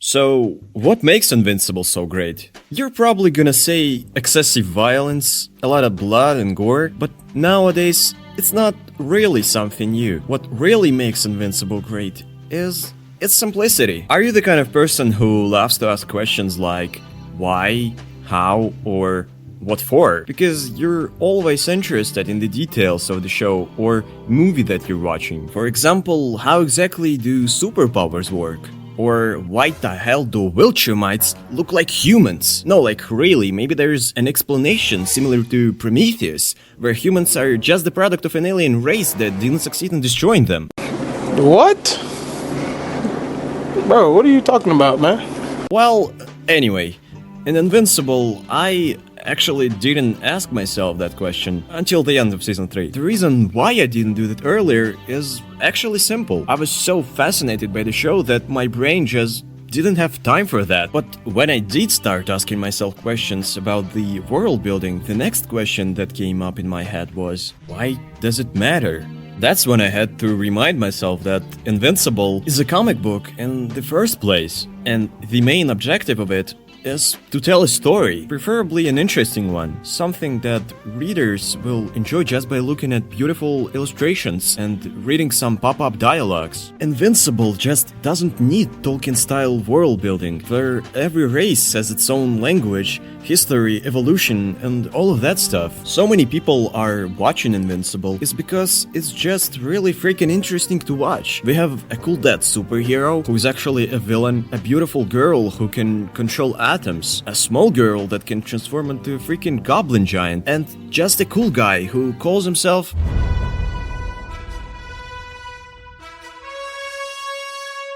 So, what makes Invincible so great? You're probably gonna say excessive violence, a lot of blood and gore, but nowadays, it's not really something new. What really makes Invincible great is its simplicity. Are you the kind of person who loves to ask questions like why, how, or what for? Because you're always interested in the details of the show or movie that you're watching. For example, how exactly do superpowers work? Or why the hell do wheelchair mites look like humans? No, like really, maybe there's an explanation similar to Prometheus, where humans are just the product of an alien race that didn't succeed in destroying them. What? Bro, what are you talking about, man? Well, anyway, in Invincible, I actually didn't ask myself that question until the end of season 3. The reason why I didn't do that earlier is actually simple. I was so fascinated by the show that my brain just didn't have time for that. But when I did start asking myself questions about the world building, the next question that came up in my head was, why does it matter? That's when I had to remind myself that Invincible is a comic book in the first place, and the main objective of it is to tell a story, preferably an interesting one, something that readers will enjoy just by looking at beautiful illustrations and reading some pop-up dialogues. Invincible just doesn't need Tolkien-style world building, where every race has its own language, history, evolution, and all of that stuff. So many people are watching Invincible is because it's just really freaking interesting to watch. We have a cool dead superhero who is actually a villain, a beautiful girl who can control atoms, a small girl that can transform into a freaking goblin giant, and just a cool guy who calls himself...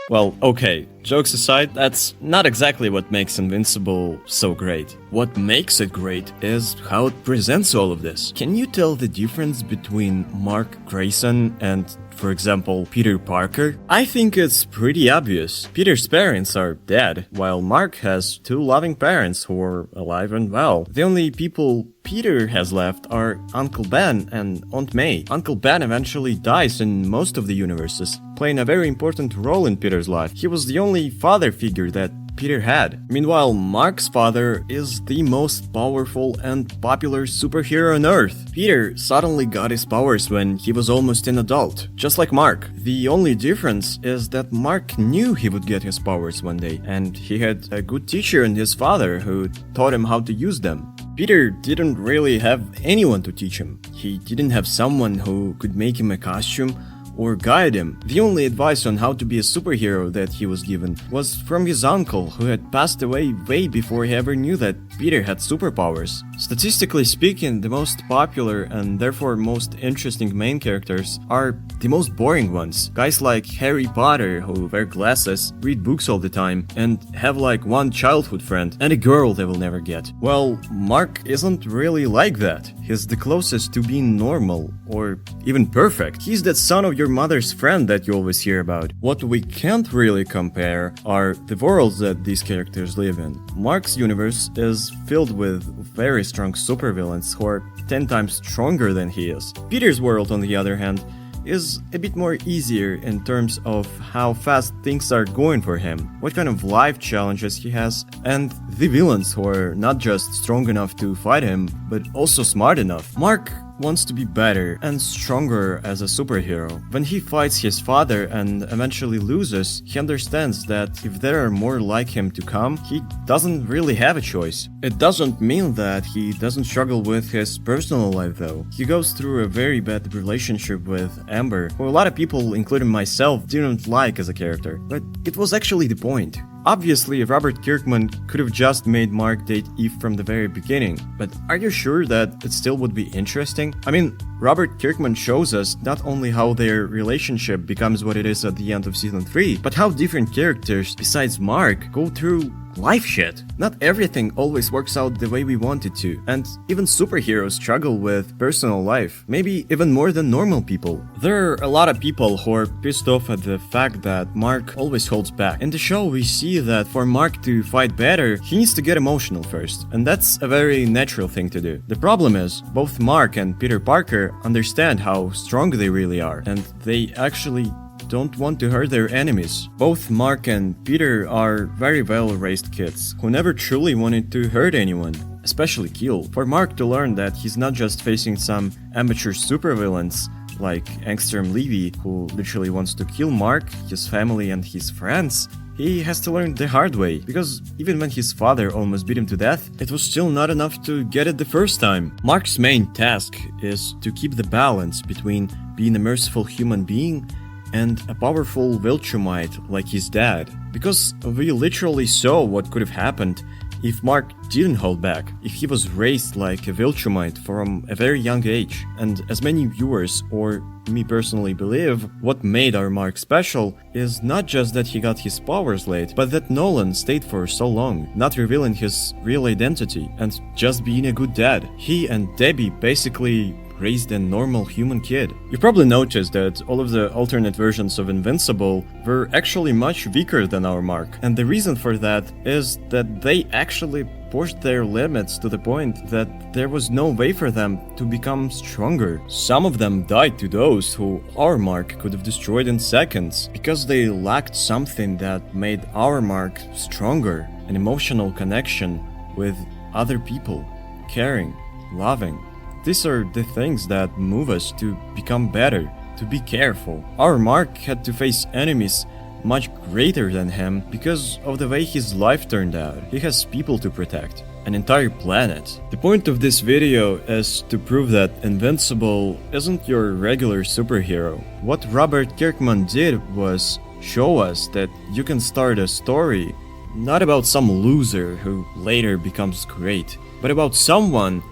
Well, okay, jokes aside, that's not exactly what makes Invincible so great. What makes it great is how it presents all of this. Can you tell the difference between Mark Grayson and, for example, Peter Parker? I think it's pretty obvious. Peter's parents are dead, while Mark has two loving parents who are alive and well. The only people Peter has left are Uncle Ben and Aunt May. Uncle Ben eventually dies in most of the universes, playing a very important role in Peter's life. He was the only father figure that Peter had. Meanwhile, Mark's father is the most powerful and popular superhero on Earth. Peter suddenly got his powers when he was almost an adult, just like Mark. The only difference is that Mark knew he would get his powers one day, and he had a good teacher in his father who taught him how to use them. Peter didn't really have anyone to teach him. He didn't have someone who could make him a costume or guide him. The only advice on how to be a superhero that he was given was from his uncle, who had passed away way before he ever knew that Peter had superpowers. Statistically speaking, the most popular and therefore most interesting main characters are the most boring ones. Guys like Harry Potter, who wear glasses, read books all the time, and have like one childhood friend, and a girl they will never get. Well, Mark isn't really like that. He's the closest to being normal, or even perfect. He's that son of your mother's friend that you always hear about. What we can't really compare are the worlds that these characters live in. Mark's universe is filled with very strong supervillains who are 10 times stronger than he is. Peter's world, on the other hand, is a bit more easier in terms of how fast things are going for him, what kind of life challenges he has, and the villains who are not just strong enough to fight him, but also smart enough. Mark wants to be better and stronger as a superhero. When he fights his father and eventually loses, he understands that if there are more like him to come, he doesn't really have a choice. It doesn't mean that he doesn't struggle with his personal life though. He goes through a very bad relationship with Amber, who a lot of people, including myself, didn't like as a character. But it was actually the point. Obviously, Robert Kirkman could have just made Mark date Eve from the very beginning, but are you sure that it still would be interesting? I mean, Robert Kirkman shows us not only how their relationship becomes what it is at the end of season 3, but how different characters besides Mark go through life shit. Not everything always works out the way we want it to, and even superheroes struggle with personal life, maybe even more than normal people. There are a lot of people who are pissed off at the fact that Mark always holds back. In the show we see that for Mark to fight better, he needs to get emotional first, and that's a very natural thing to do. The problem is, both Mark and Peter Parker understand how strong they really are, and they actually don't want to hurt their enemies. Both Mark and Peter are very well-raised kids who never truly wanted to hurt anyone, especially kill. For Mark to learn that he's not just facing some amateur supervillains like Angstrom Levy, who literally wants to kill Mark, his family and his friends, he has to learn the hard way, because even when his father almost beat him to death, it was still not enough to get it the first time. Mark's main task is to keep the balance between being a merciful human being and a powerful Viltrumite like his dad, because we literally saw what could have happened if Mark didn't hold back, if he was raised like a Viltrumite from a very young age. And as many viewers, or me personally, believe, what made our Mark special is not just that he got his powers late, but that Nolan stayed for so long, not revealing his real identity and just being a good dad. He and Debbie basically raised a normal human kid. You probably noticed that all of the alternate versions of Invincible were actually much weaker than our Mark, and the reason for that is that they actually pushed their limits to the point that there was no way for them to become stronger. Some of them died to those who our Mark could have destroyed in seconds, because they lacked something that made our Mark stronger, an emotional connection with other people, caring, loving. These are the things that move us to become better, to be careful. Our Mark had to face enemies much greater than him because of the way his life turned out. He has people to protect, an entire planet. The point of this video is to prove that Invincible isn't your regular superhero. What Robert Kirkman did was show us that you can start a story not about some loser who later becomes great, but about someone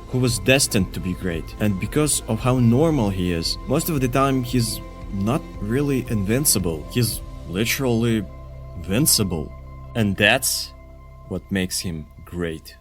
who was destined to be great. And because of how normal he is, most of the time he's not really invincible. He's literally invincible. And that's what makes him great.